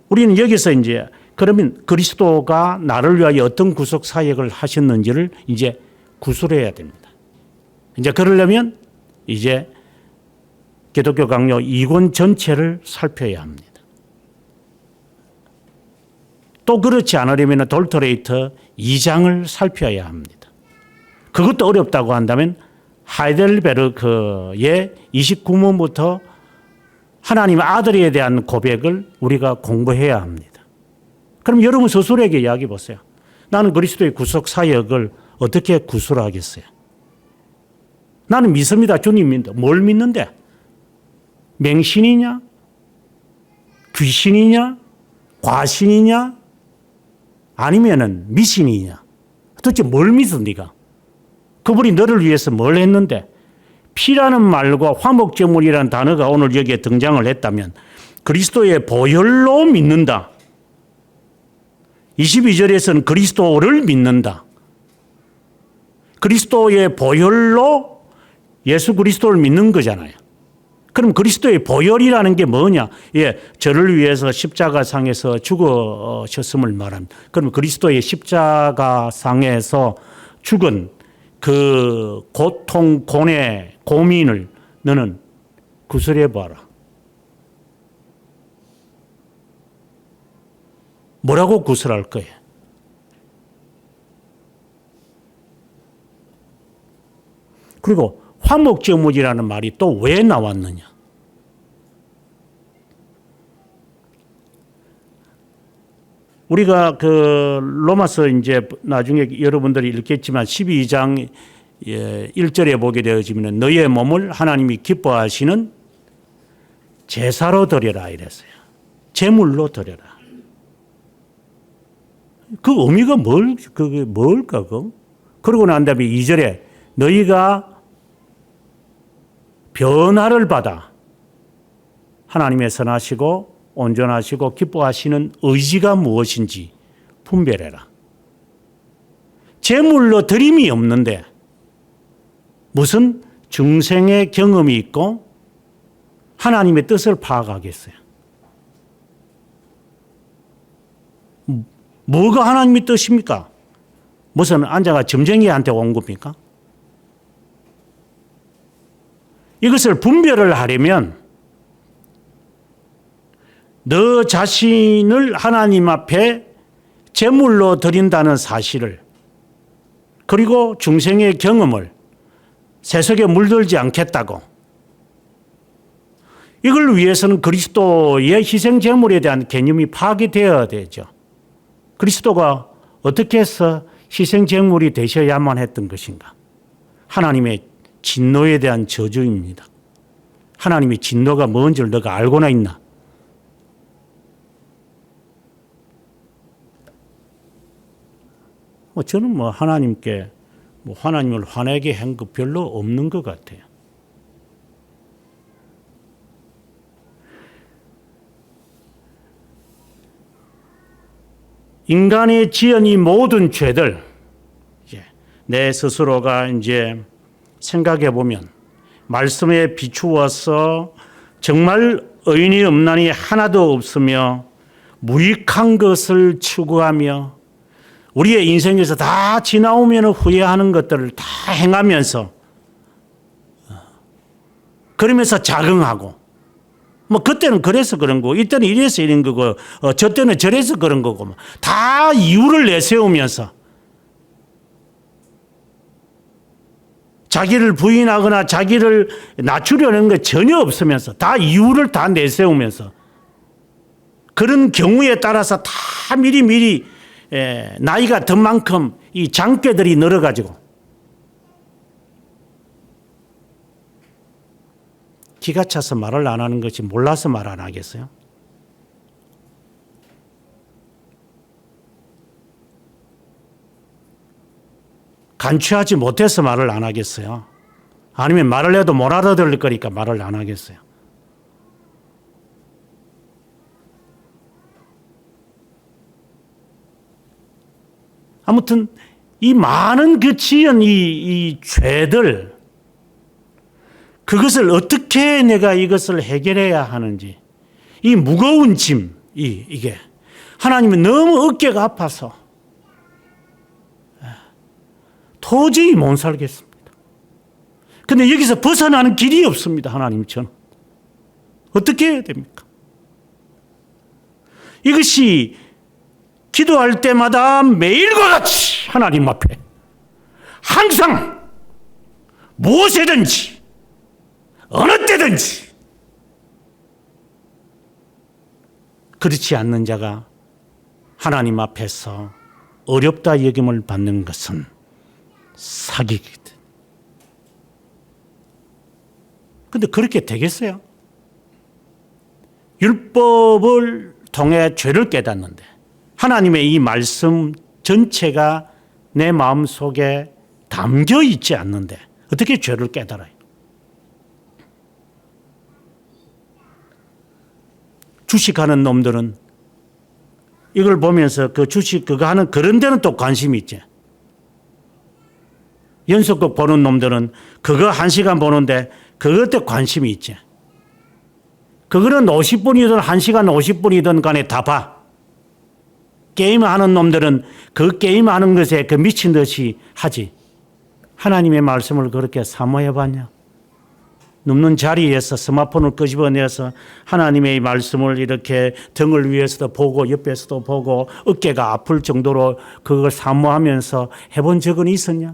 우리는 여기서 이제 그러면 그리스도가 나를 위하여 어떤 구속 사역을 하셨는지를 이제 구술해야 됩니다. 이제 그러려면 이제 기독교 강요 2권 전체를 살펴야 합니다. 또 그렇지 않으려면 돌토레이터 2장을 살펴야 합니다. 그것도 어렵다고 한다면 하이델베르크의 29문부터 하나님의 아들에 대한 고백을 우리가 공부해야 합니다. 그럼 여러분 스스로에게 이야기해 보세요. 나는 그리스도의 구속 사역을 어떻게 구술하겠어요? 나는 믿습니다. 주님 믿는다. 뭘 믿는데? 맹신이냐? 귀신이냐? 과신이냐? 아니면은 미신이냐? 도대체 뭘 믿어 네가? 그분이 너를 위해서 뭘 했는데? 피라는 말과 화목제물이라는 단어가 오늘 여기에 등장을 했다면 그리스도의 보혈로 믿는다. 22절에서는 그리스도를 믿는다. 그리스도의 보혈로 예수 그리스도를 믿는 거잖아요. 그럼 그리스도의 보혈이라는 게 뭐냐? 예, 저를 위해서 십자가상에서 죽으셨음을 말합니다. 그럼 그리스도의 십자가상에서 죽은 그 고통, 고뇌, 고민을 너는 구술해 봐라. 뭐라고 구술할 거예요? 그리고 화목제물이라는 말이 또 왜 나왔느냐? 우리가 그 로마서 이제 나중에 여러분들이 읽겠지만 12장 1절에 보게 되어지면 너희의 몸을 하나님이 기뻐하시는 제사로 드려라 이랬어요. 제물로 드려라. 그 의미가 그게 뭘까? 그러고 난 다음에 2절에 너희가 변화를 받아 하나님의 선하시고 온전하시고 기뻐하시는 의지가 무엇인지 분별해라. 제물로 드림이 없는데 무슨 중생의 경험이 있고 하나님의 뜻을 파악하겠어요? 뭐가 하나님의 뜻입니까? 무슨 앉아가 점쟁이한테 온 겁니까? 이것을 분별을 하려면 너 자신을 하나님 앞에 제물로 드린다는 사실을 그리고 중생의 경험을 세속에 물들지 않겠다고 이걸 위해서는 그리스도의 희생 제물에 대한 개념이 파괴되어야 되죠. 그리스도가 어떻게 해서 희생 제물이 되셔야만 했던 것인가? 하나님의 진노에 대한 저주입니다. 하나님의 진노가 뭔지를 너가 알고나 있나? 저는 하나님께 하나님을 화내게 한 거 별로 없는 것 같아요. 인간이 지은 이 모든 죄들, 내 스스로가 이제 생각해 보면 말씀에 비추어서 정말 의인이 없나니 하나도 없으며 무익한 것을 추구하며 우리의 인생에서 다 지나오면 후회하는 것들을 다 행하면서 그러면서 자긍하고 그때는 그래서 그런 거고 이때는 이래서 이런 거고 저 때는 저래서 그런 거고 다 이유를 내세우면서 자기를 부인하거나 자기를 낮추려는 게 전혀 없으면서 다 이유를 다 내세우면서 그런 경우에 따라서 다 미리 나이가 든 만큼 이 장깨들이 늘어가지고 기가 차서 말을 안 하는 것이 몰라서 말 안 하겠어요? 간취하지 못해서 말을 안 하겠어요? 아니면 말을 해도 못 알아들을 거니까 말을 안 하겠어요? 아무튼 이 많은 그 지은 이 죄들 그것을 어떻게 내가 이것을 해결해야 하는지 이 무거운 짐 이게 하나님은 너무 어깨가 아파서 도저히 못 살겠습니다. 그런데 여기서 벗어나는 길이 없습니다. 하나님 저는 어떻게 해야 됩니까? 이것이 기도할 때마다 매일과 같이 하나님 앞에 항상 무엇이든지 어느 때든지 그렇지 않는 자가 하나님 앞에서 어렵다 여김을 받는 것은 사기거든. 그런데 그렇게 되겠어요? 율법을 통해 죄를 깨닫는데 하나님의 이 말씀 전체가 내 마음속에 담겨 있지 않는데 어떻게 죄를 깨달아요? 주식하는 놈들은 이걸 보면서 그 주식 그거 하는 그런 데는 또 관심이 있지. 연속극 보는 놈들은 그거 1시간 보는데 그것도 관심이 있지. 그거는 50분이든 1시간 50분이든 간에 다 봐. 게임하는 놈들은 그 게임하는 것에 그 미친 듯이 하지. 하나님의 말씀을 그렇게 사모해 봤냐? 눕는 자리에서 스마트폰을 끄집어내서 하나님의 말씀을 이렇게 등을 위에서도 보고 옆에서도 보고 어깨가 아플 정도로 그걸 사모하면서 해본 적은 있었냐?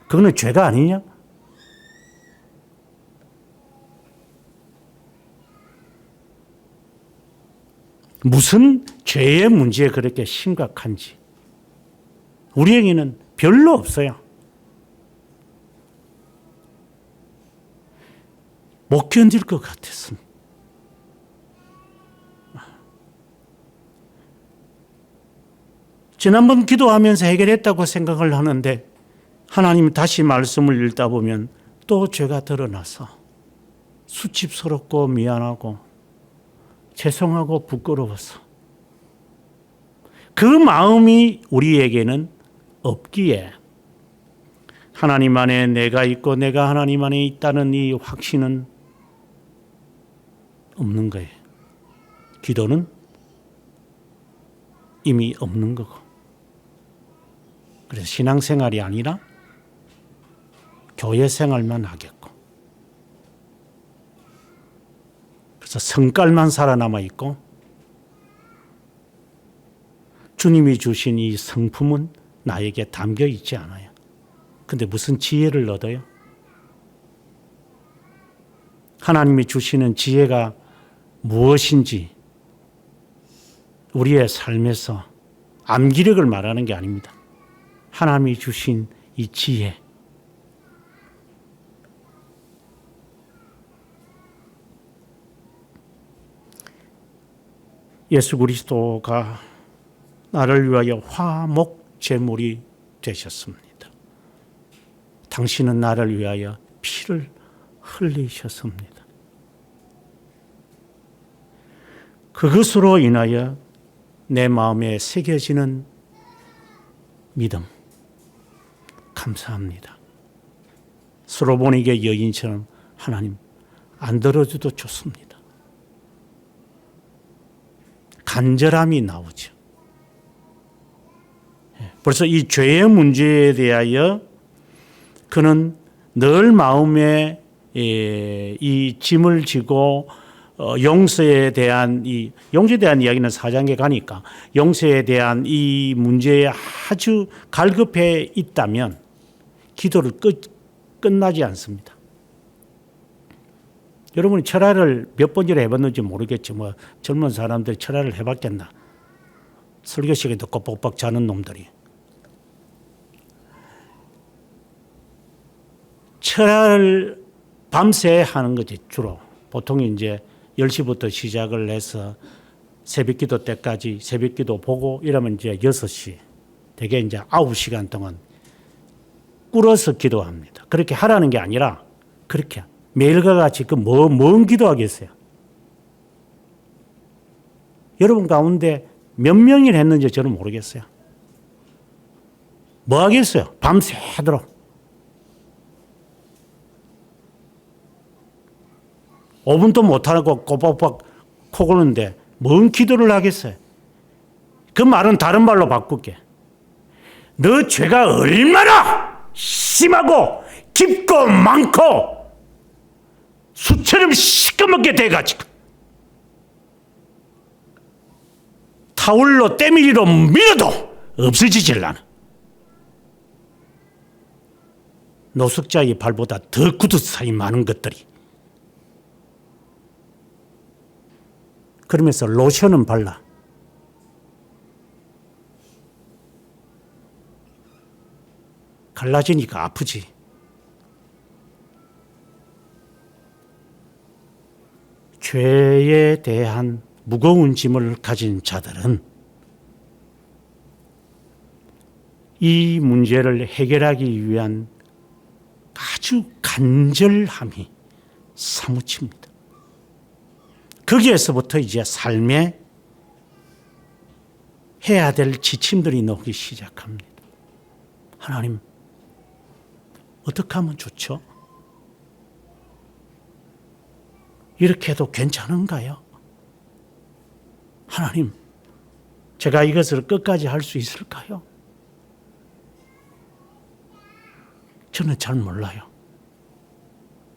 그거는 죄가 아니냐? 무슨 죄의 문제가 그렇게 심각한지 우리에게는 별로 없어요. 못 견딜 것 같았습니다. 지난번 기도하면서 해결했다고 생각을 하는데 하나님 다시 말씀을 읽다 보면 또 죄가 드러나서 수치스럽고 미안하고 죄송하고 부끄러워서 그 마음이 우리에게는 없기에 하나님 안에 내가 있고 내가 하나님 안에 있다는 이 확신은 없는 거예요. 기도는 이미 없는 거고. 그래서 신앙생활이 아니라 교회 생활만 하겠고. 그래서 성깔만 살아남아 있고 주님이 주신 이 성품은 나에게 담겨 있지 않아요. 근데 무슨 지혜를 얻어요? 하나님이 주시는 지혜가 무엇인지 우리의 삶에서 암기력을 말하는 게 아닙니다. 하나님이 주신 이 지혜. 예수 그리스도가 나를 위하여 화목제물이 되셨습니다. 당신은 나를 위하여 피를 흘리셨습니다. 그것으로 인하여 내 마음에 새겨지는 믿음, 감사합니다. 스로보니게 여인처럼 하나님 안 들어줘도 좋습니다. 간절함이 나오죠. 벌써 이 죄의 문제에 대하여 그는 늘 마음에 이 짐을 지고 용서에 대한 이야기는 4장에 가니까 용서에 대한 이 문제에 아주 갈급해 있다면 기도를 끝나지 않습니다. 여러분이 철야를 몇 번이나 해봤는지 모르겠지 뭐 젊은 사람들이 철야를 해봤겠나. 설교 시간에 듣고 뻑뻑 자는 놈들이. 철야를 밤새 하는 거지 주로. 보통 이제 10시부터 시작을 해서 새벽기도 때까지 새벽기도 보고 이러면 이제 6시 되게 이제 9시간 동안 꿇어서 기도합니다. 그렇게 하라는 게 아니라 그렇게 매일과 같이 뭔 기도하겠어요. 여러분 가운데 몇 명이 했는지 저는 모르겠어요. 뭐 하겠어요? 밤새도록. 5분도 못하고 꼬박꼬박 코 고는데 뭔 기도를 하겠어요? 그 말은 다른 말로 바꿀게. 너 죄가 얼마나 심하고 깊고 많고 수처럼 시꺼멓게 돼가지고 타올로 때밀이로 밀어도 없어지질 않아. 노숙자의 발보다 더 구두살이 많은 것들이. 그러면서 로션은 발라. 갈라지니까 아프지. 죄에 대한 무거운 짐을 가진 자들은 이 문제를 해결하기 위한 아주 간절함이 사무칩니다. 거기에서부터 이제 삶에 해야 될 지침들이 나오기 시작합니다. 하나님, 어떻게 하면 좋죠? 이렇게 해도 괜찮은가요? 하나님, 제가 이것을 끝까지 할 수 있을까요? 저는 잘 몰라요.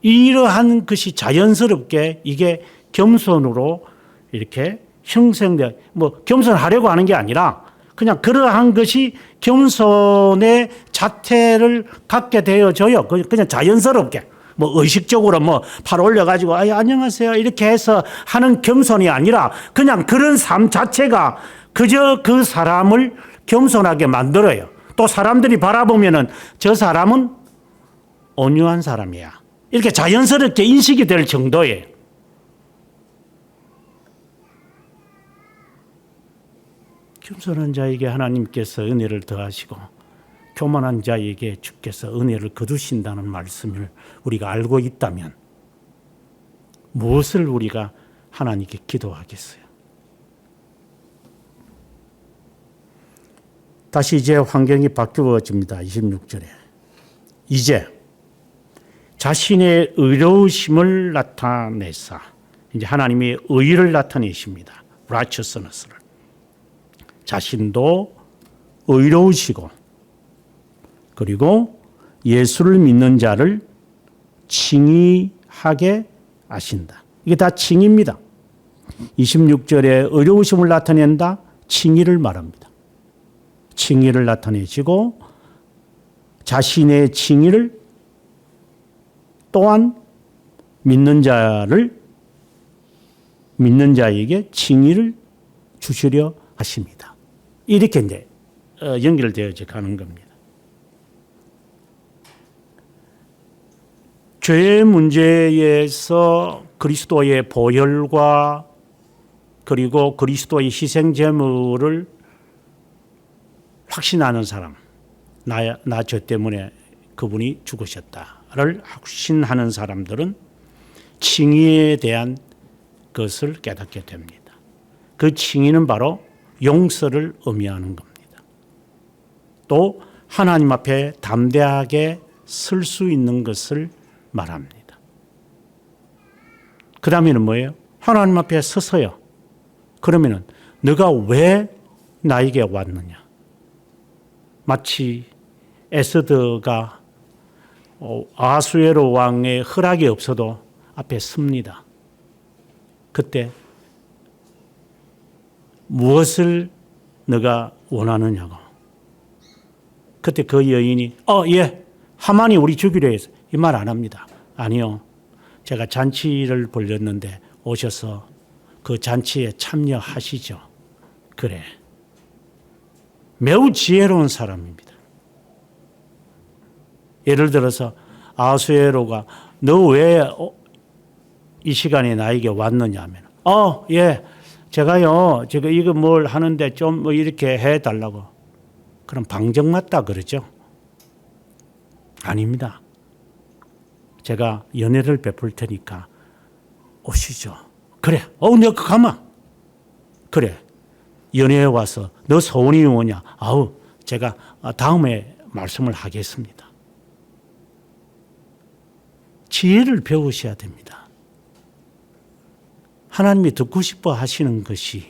이러한 것이 자연스럽게 이게 겸손으로 이렇게 형성돼, 겸손하려고 하는 게 아니라 그냥 그러한 것이 겸손의 자태를 갖게 되어져요. 그냥 자연스럽게. 뭐 의식적으로 뭐 팔 올려가지고 안녕하세요 이렇게 해서 하는 겸손이 아니라 그냥 그런 삶 자체가 그저 그 사람을 겸손하게 만들어요. 또 사람들이 바라보면은 저 사람은 온유한 사람이야. 이렇게 자연스럽게 인식이 될 정도예요. 겸손한 자에게 하나님께서 은혜를 더하시고 교만한 자에게 주께서 은혜를 거두신다는 말씀을 우리가 알고 있다면 무엇을 우리가 하나님께 기도하겠어요? 다시 이제 환경이 바뀌어집니다. 26절에. 이제 자신의 의로우심을 나타내사. 이제 하나님의 의를 나타내십니다. righteousness를. 자신도 의로우시고 그리고 예수를 믿는 자를 칭의하게 하신다. 이게 다 칭의입니다. 26절에 의로우심을 나타낸다. 칭의를 말합니다. 칭의를 나타내시고 자신의 칭의를 또한 믿는 자에게 칭의를 주시려 하십니다. 이렇게 이제 연결되어 가는 겁니다. 죄의 문제에서 그리스도의 보혈과 그리고 그리스도의 희생 제물을 확신하는 사람, 나 죄 때문에 그분이 죽으셨다를 확신하는 사람들은 칭의에 대한 것을 깨닫게 됩니다. 그 칭의는 바로 용서를 의미하는 겁니다. 또 하나님 앞에 담대하게 설 수 있는 것을 말합니다. 그 다음에는 뭐예요? 하나님 앞에 서서요. 그러면은 너가 왜 나에게 왔느냐? 마치 에스더가 아수에로 왕의 허락이 없어도 앞에 섭니다. 그때 무엇을 너가 원하느냐고. 그때 그 여인이 예, 하만이 우리 죽이려 해서 이 말 안 합니다. 아니요. 제가 잔치를 벌였는데 오셔서 그 잔치에 참여하시죠. 그래. 매우 지혜로운 사람입니다. 예를 들어서 아수에로가 너 왜 이 시간에 나에게 왔느냐 하면 예. 제가 이거 뭘 하는데 좀 뭐 이렇게 해달라고. 그럼 방정 맞다 그러죠? 아닙니다. 제가 연애를 베풀 테니까 오시죠. 그래. 내가 가마. 그래. 연애에 와서 너 소원이 뭐냐? 제가 다음에 말씀을 하겠습니다. 지혜를 배우셔야 됩니다. 하나님이 듣고 싶어 하시는 것이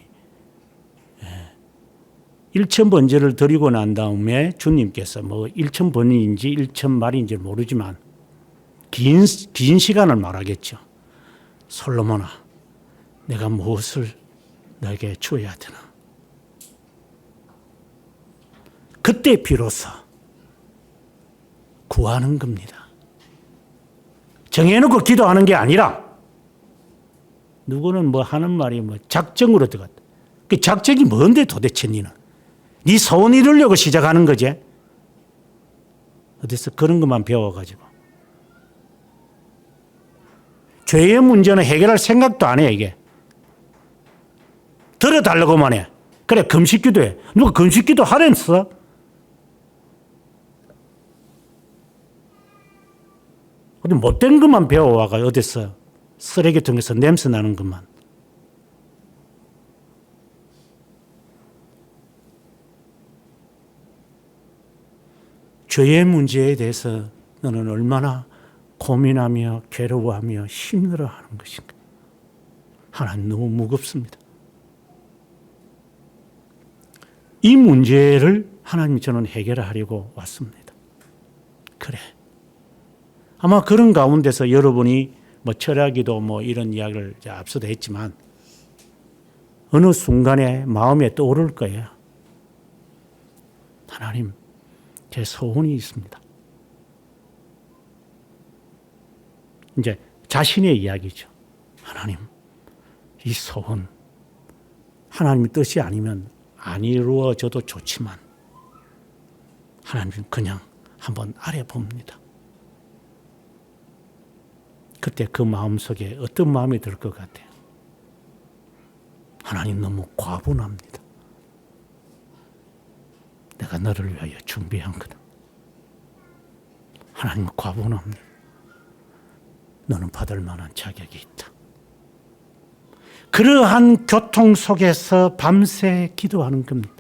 일천번제를 드리고 난 다음에 주님께서 뭐 일천번인지 일천말인지 모르지만 긴 시간을 말하겠죠. 솔로몬아, 내가 무엇을 너에게 주어야 되나? 그때 비로소 구하는 겁니다. 정해놓고 기도하는 게 아니라 누구는 뭐 하는 말이 뭐 작정으로 들어갔다. 그 작정이 뭔데 도대체 니는? 네 소원 이루려고 시작하는 거지? 어디서 그런 것만 배워가지고. 죄의 문제는 해결할 생각도 안 해, 이게. 들어달라고만 해. 그래, 금식기도 해. 누가 금식기도 하랬어? 어디 못된 것만 배워와가 어디서 쓰레기통에서 냄새 나는 것만. 죄의 문제에 대해서 너는 얼마나 고민하며 괴로워하며 힘들어하는 것인가. 하나님 너무 무겁습니다. 이 문제를 하나님 저는 해결하려고 왔습니다. 그래. 아마 그런 가운데서 여러분이 뭐 철학기도 뭐 이런 이야기를 앞서도 했지만 어느 순간에 마음에 떠오를 거예요. 하나님, 제 소원이 있습니다. 이제 자신의 이야기죠. 하나님, 이 소원 하나님의 뜻이 아니면 안 이루어져도 좋지만 하나님 그냥 한번 아뢰봅니다. 그때 그 마음속에 어떤 마음이 들 것 같아요? 하나님, 너무 과분합니다. 내가 너를 위하여 준비한 거다. 하나님, 과분합니다. 너는 받을 만한 자격이 있다. 그러한 교통 속에서 밤새 기도하는 겁니다.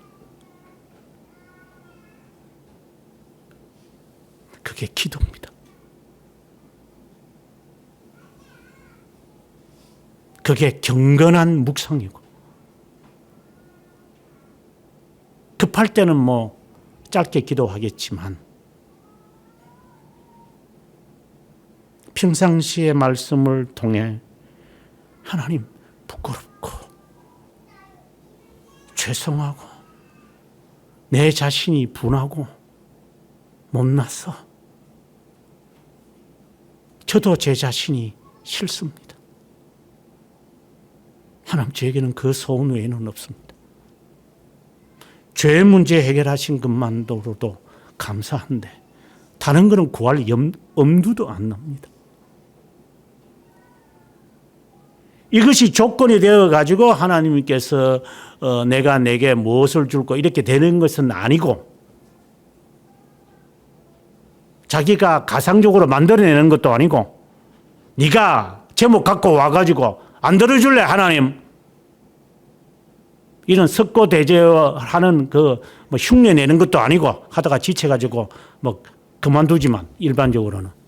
그게 기도입니다. 그게 경건한 묵상이고, 급할 때는 뭐 짧게 기도하겠지만 평상시의 말씀을 통해 하나님, 부끄럽고 죄송하고 내 자신이 분하고 못나서 저도 제 자신이 싫습니다. 하나님, 저에게는 그 소원 외에는 없습니다. 죄 문제 해결하신 것만으로도 감사한데 다른 것은 구할 엄두도 안 납니다. 이것이 조건이 되어가지고 하나님께서 내가 내게 무엇을 줄까 이렇게 되는 것은 아니고, 자기가 가상적으로 만들어내는 것도 아니고, 네가 제목 갖고 와가지고 안 들어줄래 하나님, 이런 석고대죄하는 그 뭐 흉내 내는 것도 아니고, 하다가 지쳐가지고 뭐 그만두지만 일반적으로는.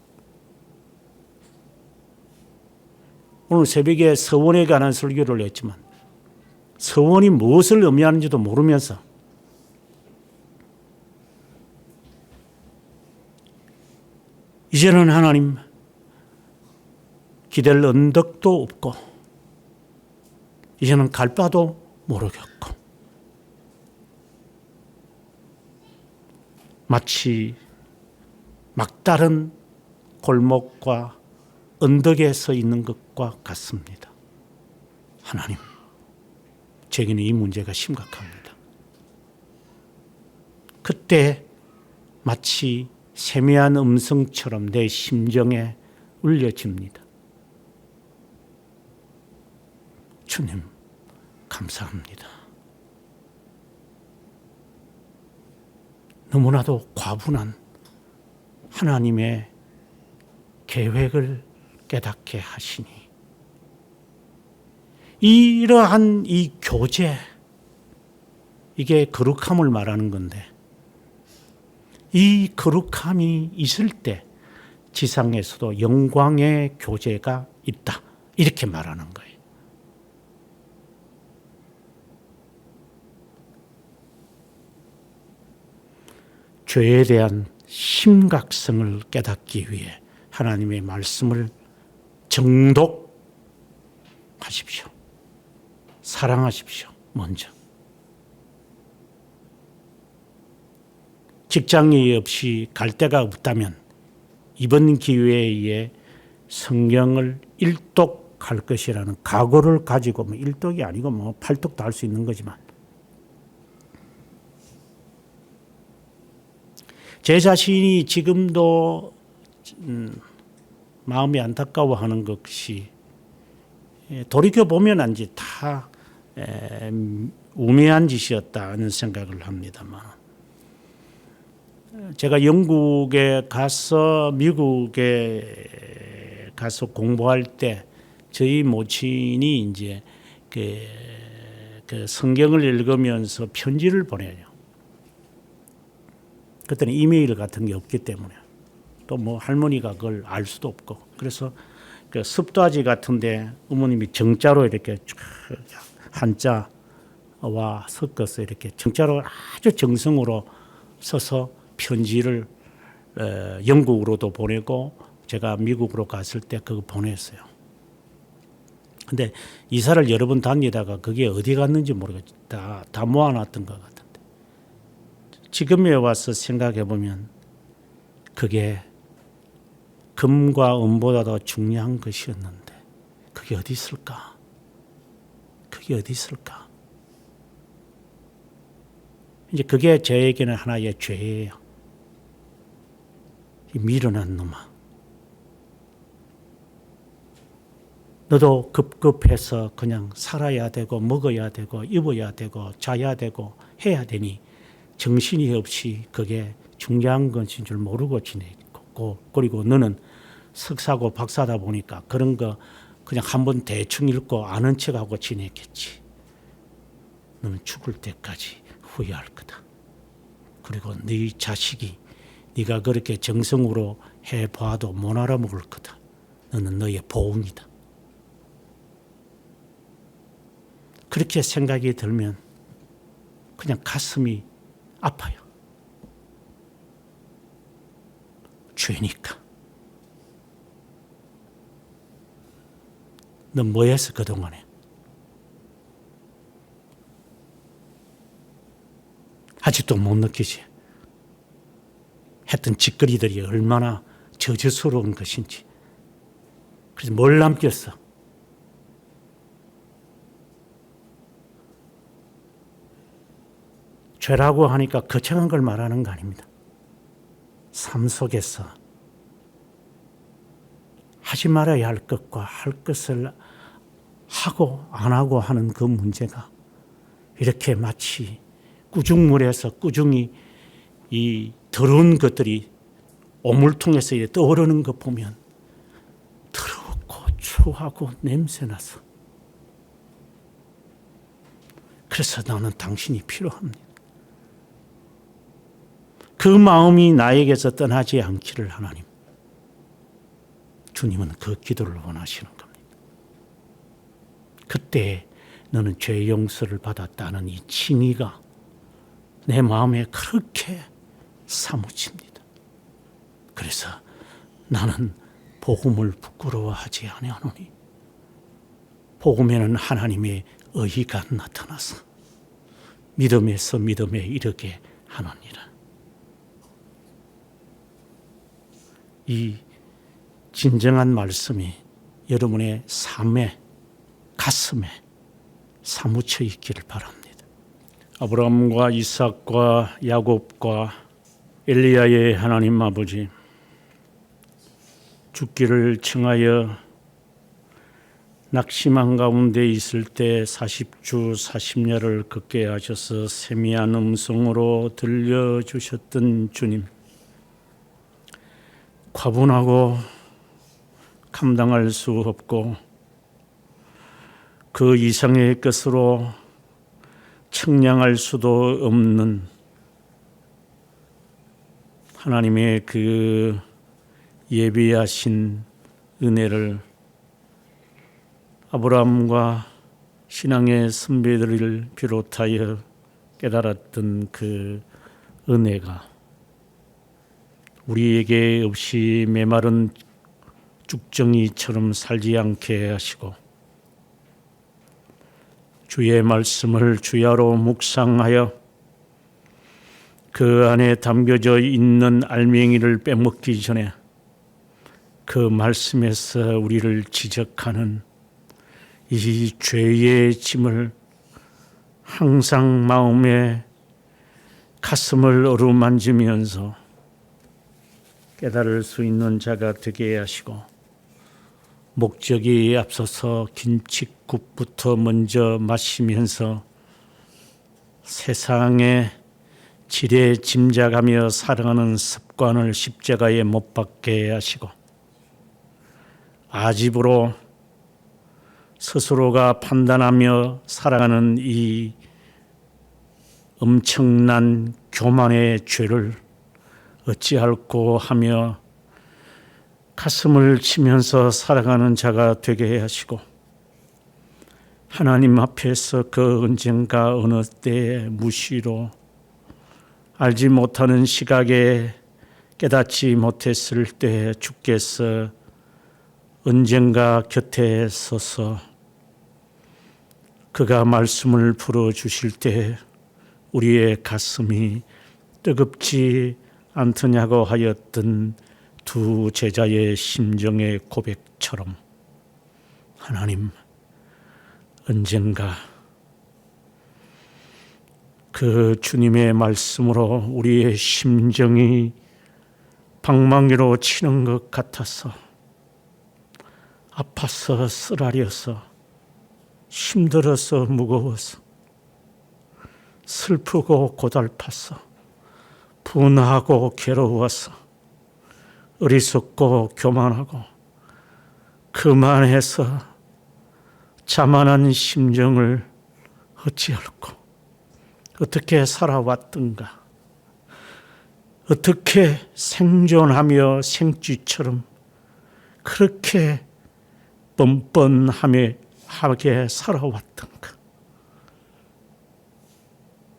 오늘 새벽에 서원에 관한 설교를 했지만 서원이 무엇을 의미하는지도 모르면서 이제는 하나님 기댈 언덕도 없고 이제는 갈 바도 모르겠고 마치 막다른 골목과 언덕에 서 있는 것과 같습니다. 하나님, 제게는 이 문제가 심각합니다. 그때 마치 세미한 음성처럼 내 심정에 울려집니다. 주님, 감사합니다. 너무나도 과분한 하나님의 계획을 깨닫게 하시니 이러한 이 교제, 이게 거룩함을 말하는 건데 이 거룩함이 있을 때 지상에서도 영광의 교제가 있다, 이렇게 말하는 거예요. 죄에 대한 심각성을 깨닫기 위해 하나님의 말씀을 정독하십시오. 사랑하십시오. 먼저. 직장이 없이 갈 데가 없다면 이번 기회에 성경을 일독할 것이라는 각오를 가지고, 뭐 일독이 아니고 뭐 팔독도 할 수 있는 거지만, 제 자신이 지금도 마음이 안타까워하는 것이, 돌이켜보면 이제 다 우매한 짓이었다는 생각을 합니다만, 제가 영국에 가서 미국에 가서 공부할 때 저희 모친이 이제 그 성경을 읽으면서 편지를 보내요. 그때는 이메일 같은 게 없기 때문에, 또 뭐 할머니가 그걸 알 수도 없고, 그래서 그 습도아지 같은데 어머님이 정자로 이렇게 한자와 섞어서 이렇게 정자로 아주 정성으로 써서 편지를 영국으로도 보내고, 제가 미국으로 갔을 때 그거 보냈어요. 근데 이사를 여러 번 다니다가 그게 어디 갔는지 모르겠다. 다 모아놨던 것 같은데, 지금에 와서 생각해 보면 그게 금과 은보다 더 중요한 것이었는데 그게 어디 있을까? 그게 어디 있을까? 이제 그게 저에게는 하나의 죄예요. 이 미련한 놈아. 너도 급급해서 그냥 살아야 되고 먹어야 되고 입어야 되고 자야 되고 해야 되니 정신이 없이 그게 중요한 것인 줄 모르고 지내고, 그리고 너는 석사고 박사다 보니까 그런 거 그냥 한번 대충 읽고 아는 척하고 지냈겠지. 너는 죽을 때까지 후회할 거다. 그리고 네 자식이 네가 그렇게 정성으로 해봐도 못 알아먹을 거다. 너는 너의 보응이다. 그렇게 생각이 들면 그냥 가슴이 아파요. 죄니까. 너 뭐 했어 그동안에? 아직도 못 느끼지? 했던 짓거리들이 얼마나 저주스러운 것인지. 그래서 뭘 남겼어? 죄라고 하니까 거창한 걸 말하는 거 아닙니다. 삶 속에서 하지 말아야 할 것과 할 것을 하고 안 하고 하는 그 문제가 이렇게 마치 꾸중물에서 꾸중이 이 더러운 것들이 오물통에서 떠오르는 것 보면 더럽고 추하고 냄새나서, 그래서 나는 당신이 필요합니다. 그 마음이 나에게서 떠나지 않기를 하나님, 주님은 그 기도를 원하시는 겁니다. 그때 너는 죄 용서를 받았다는 이 칭의가 내 마음에 그렇게 사무칩니다. 그래서 나는 복음을 부끄러워하지 아니하노니 복음에는 하나님의 의가 나타나서 믿음에서 믿음에 이르게 하느니라. 이 진정한 말씀이 여러분의 삶에, 가슴에 사무쳐 있기를 바랍니다. 아브라함과 이삭과 야곱과 엘리야의 하나님 아버지, 죽기를 청하여 낙심한 가운데 있을 때 40주 40야를 걷게 하셔서 세미한 음성으로 들려주셨던 주님, 과분하고 감당할 수 없고 그 이상의 것으로 측량할 수도 없는 하나님의 그 예비하신 은혜를 아브라함과 신앙의 선배들을 비롯하여 깨달았던 그 은혜가 우리에게 없이 메마른 죽정이처럼 살지 않게 하시고 주의 말씀을 주야로 묵상하여 그 안에 담겨져 있는 알맹이를 빼먹기 전에 그 말씀에서 우리를 지적하는 이 죄의 짐을 항상 마음에 가슴을 어루만지면서 깨달을 수 있는 자가 되게 하시고, 목적이 앞서서 김칫국부터 먼저 마시면서 세상의 지레 짐작하며 살아가는 습관을 십자가에 못 박게 하시고, 아집으로 스스로가 판단하며 살아가는 이 엄청난 교만의 죄를 어찌할꼬 하며 가슴을 치면서 살아가는 자가 되게 하시고, 하나님 앞에서 그 언젠가 어느 때에 무시로 알지 못하는 시각에 깨닫지 못했을 때 주께서 언젠가 곁에 서서 그가 말씀을 풀어주실 때 우리의 가슴이 뜨겁지 않더냐고 하였던 두 제자의 심정의 고백처럼 하나님, 언젠가 그 주님의 말씀으로 우리의 심정이 방망이로 치는 것 같아서 아파서 쓰라려서 힘들어서 무거워서 슬프고 고달파서 분하고 괴로워서 어리석고 교만하고 그만해서 자만한 심정을 어찌할꼬 어떻게 살아왔던가 어떻게 생존하며 생쥐처럼 그렇게 뻔뻔하게 살아왔던가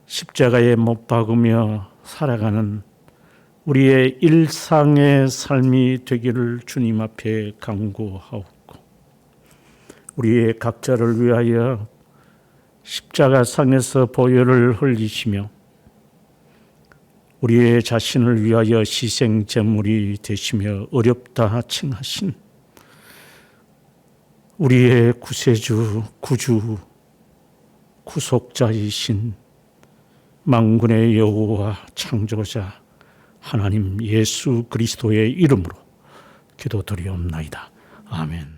십자가에 못 박으며 살아가는 우리의 일상의 삶이 되기를 주님 앞에 간구하옵고 우리의 각자를 위하여 십자가상에서 보혈을 흘리시며 우리의 자신을 위하여 희생 제물이 되시며 어렵다 칭하신 우리의 구세주, 구주, 구속자이신 만군의 여호와 창조자 하나님 예수 그리스도의 이름으로 기도드리옵나이다. 아멘.